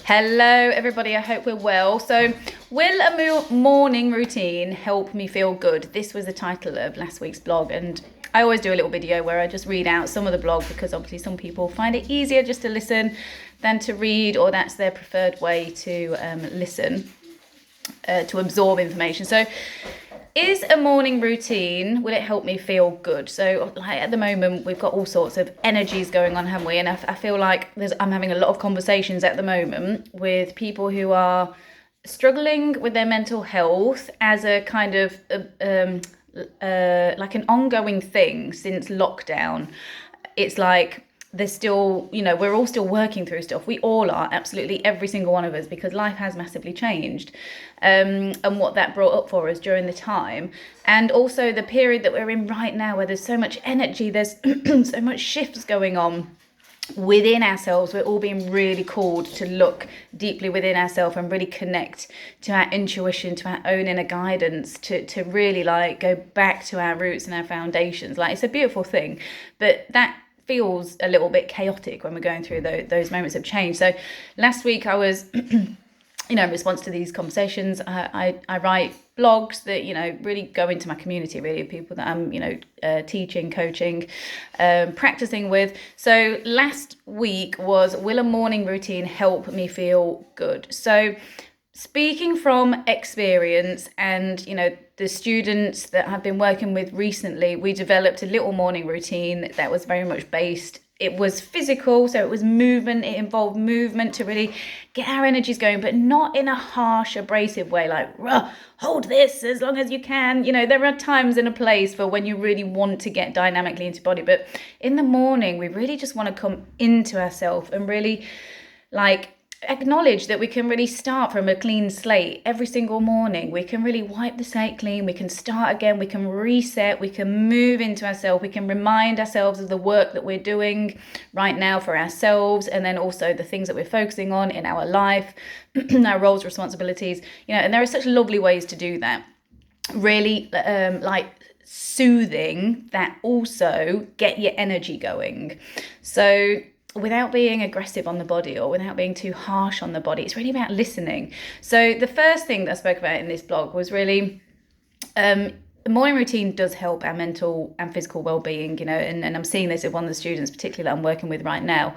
Hello, everybody. I hope we're well. So, will a morning routine help me feel good? This was the title of last week's blog, and I always do a little video where I just read out some of the blog because obviously some people find it easier just to listen than to read, or that's their preferred way to listen, to absorb information. So, is a morning routine, will it help me feel good? So like at the moment, we've got all sorts of energies going on, haven't we? And I feel like I'm having a lot of conversations at the moment with people who are struggling with their mental health as a kind of like an ongoing thing since lockdown. It's like there's still, we're all still working through stuff. We all are, absolutely every single one of us, because life has massively changed. And what that brought up for us during the time. And also the period that we're in right now, where there's so much energy, there's so much shifts going on within ourselves. We're all being really called to look deeply within ourselves and really connect to our intuition, to our own inner guidance, to really like go back to our roots and our foundations. Like, it's a beautiful thing, but that feels a little bit chaotic when we're going through those moments of change. So last week I was in response to these conversations, I write blogs that, really go into my community, really, people that I'm, teaching, coaching, practicing with. So last week was, will a morning routine help me feel good? So speaking from experience and, the students that I've been working with recently, we developed a little morning routine that was very much based. It was physical, so it was movement. It involved movement to really get our energies going, but not in a harsh, abrasive way, like, hold this as long as you can. There are times and a place for when you really want to get dynamically into body. But in the morning, we really just want to come into ourselves and really, acknowledge that we can really start from a clean slate every single morning. We can really wipe the slate clean. We can start again. We can reset. We can move into ourselves. We can remind ourselves of the work that we're doing right now for ourselves, and then also the things that we're focusing on in our life, our roles, responsibilities, and there are such lovely ways to do that. Really, soothing that also get your energy going. So without being aggressive on the body or without being too harsh on the body, it's really about listening. So the first thing that I spoke about in this blog was really the morning routine does help our mental and physical well-being, and I'm seeing this with one of the students particularly that I'm working with right now.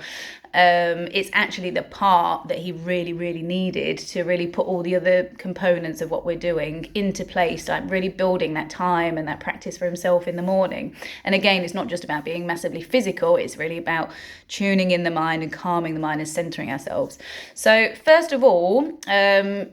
It's actually the part that he really, really needed to really put all the other components of what we're doing into place, like really building that time and that practice for himself in the morning. And again, it's not just about being massively physical, it's really about tuning in the mind and calming the mind and centering ourselves. So first of all,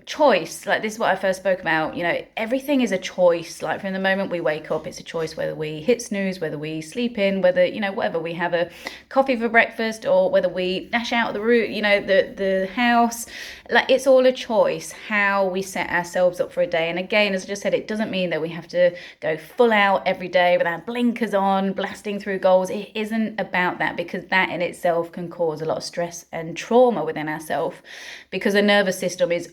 choice, like this is what I first spoke about, everything is a choice. Like from the moment we wake up, it's a choice whether we hit snooze, whether we sleep in, whether, whatever, we have a coffee for breakfast, or whether we dash out the route, the house. Like, it's all a choice how we set ourselves up for a day. And again, as I just said, it doesn't mean that we have to go full out every day with our blinkers on, blasting through goals. It isn't about that, because that in itself can cause a lot of stress and trauma within ourselves, because the nervous system is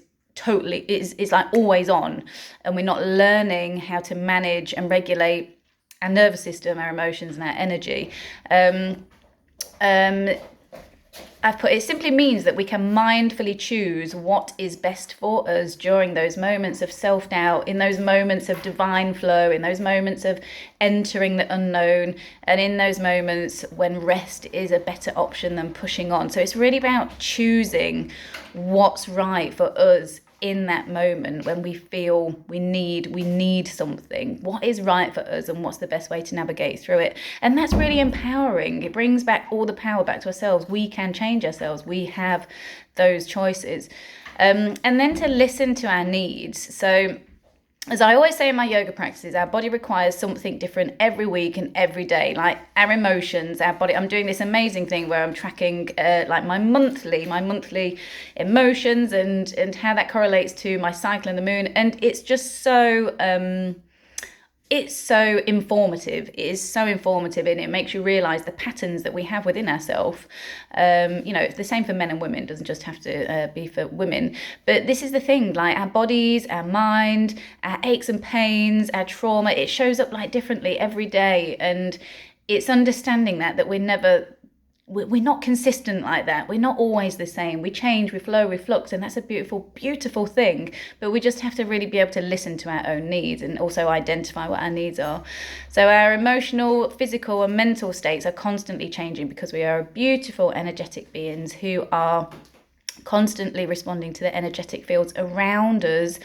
like always on, and we're not learning how to manage and regulate our nervous system, our emotions, and our energy. It simply means that we can mindfully choose what is best for us during those moments of self-doubt, in those moments of divine flow, in those moments of entering the unknown, and in those moments when rest is a better option than pushing on. So it's really about choosing what's right for us in that moment when we feel we need something. What is right for us, and what's the best way to navigate through it? And that's really empowering. It brings back all the power back to ourselves. We can change ourselves. We have those choices. And then to listen to our needs. So as I always say in my yoga practices, our body requires something different every week and every day. Like our emotions, our body. I'm doing this amazing thing where I'm tracking my monthly emotions and how that correlates to my cycle and the moon. And it's just so it's so informative. It is so informative, and it makes you realize the patterns that we have within ourselves. It's the same for men and women. It doesn't just have to be for women. But this is the thing, like our bodies, our mind, our aches and pains, our trauma, it shows up like differently every day. And it's understanding that we're never we're not consistent like that. We're not always the same. We change, we flow, we flux, and that's a beautiful, beautiful thing. But we just have to really be able to listen to our own needs and also identify what our needs are. So our emotional, physical, and mental states are constantly changing because we are beautiful, energetic beings who are constantly responding to the energetic fields around us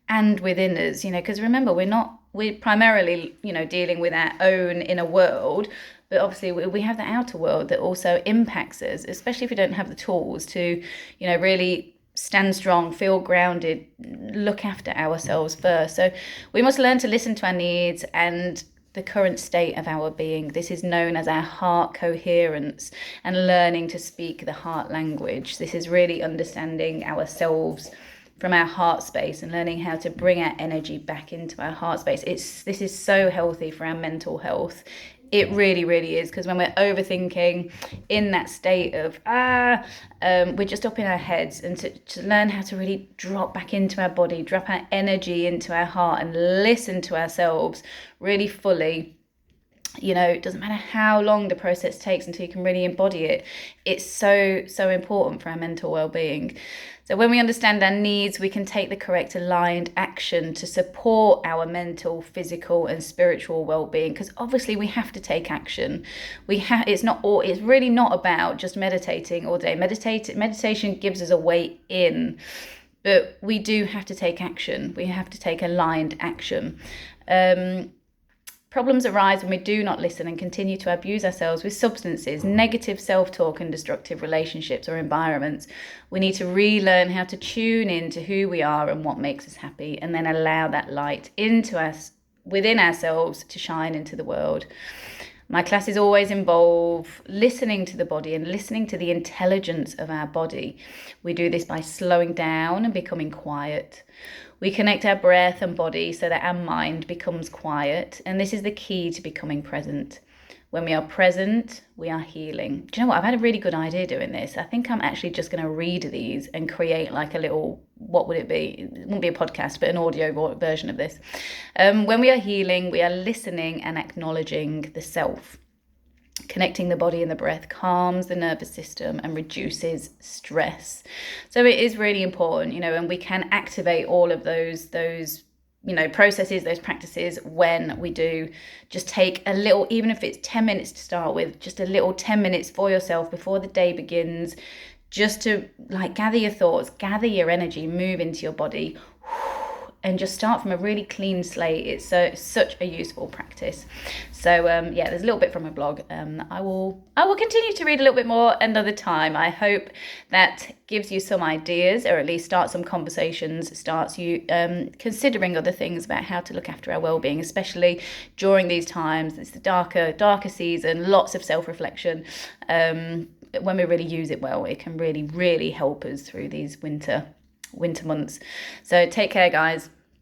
and within us. Because remember, we're primarily, dealing with our own inner world. But obviously we have the outer world that also impacts us, especially if we don't have the tools to, really stand strong, feel grounded, look after ourselves first. So we must learn to listen to our needs and the current state of our being. This is known as our heart coherence and learning to speak the heart language. This is really understanding ourselves from our heart space and learning how to bring our energy back into our heart space. This is so healthy for our mental health. It really, really is, because when we're overthinking in that state of, we're just up in our heads, and to learn how to really drop back into our body, drop our energy into our heart and listen to ourselves really fully. It doesn't matter how long the process takes until you can really embody it. It's so, so important for our mental well-being. So when we understand our needs, we can take the correct aligned action to support our mental, physical, and spiritual well-being. Because obviously we have to take action. It's really not about just meditating all day. Meditation gives us a way in, but we do have to take action. We have to take aligned action. Problems arise when we do not listen and continue to abuse ourselves with substances, negative self-talk, and destructive relationships or environments. We need to relearn how to tune in to who we are and what makes us happy, and then allow that light into us, within ourselves, to shine into the world. My classes always involve listening to the body and listening to the intelligence of our body. We do this by slowing down and becoming quiet. We connect our breath and body so that our mind becomes quiet. And this is the key to becoming present. When we are present, we are healing. Do you know what? I've had a really good idea doing this. I think I'm actually just going to read these and create like a little, what would it be? It wouldn't be a podcast, but an audio version of this. When we are healing, we are listening and acknowledging the self. Connecting the body and the breath calms the nervous system and reduces stress. So it is really important, and we can activate all of those processes, those practices, when we do just take a little, even if it's 10 minutes to start with, just a little 10 minutes for yourself before the day begins, just to gather your thoughts, gather your energy, move into your body, and just start from a really clean slate. It's such a useful practice. So there's a little bit from my blog. I will continue to read a little bit more another time. I hope that gives you some ideas, or at least starts some conversations, starts you considering other things about how to look after our well-being, especially during these times. It's the darker season, lots of self-reflection. When we really use it well, it can really, really help us through these winter months. So take care, guys.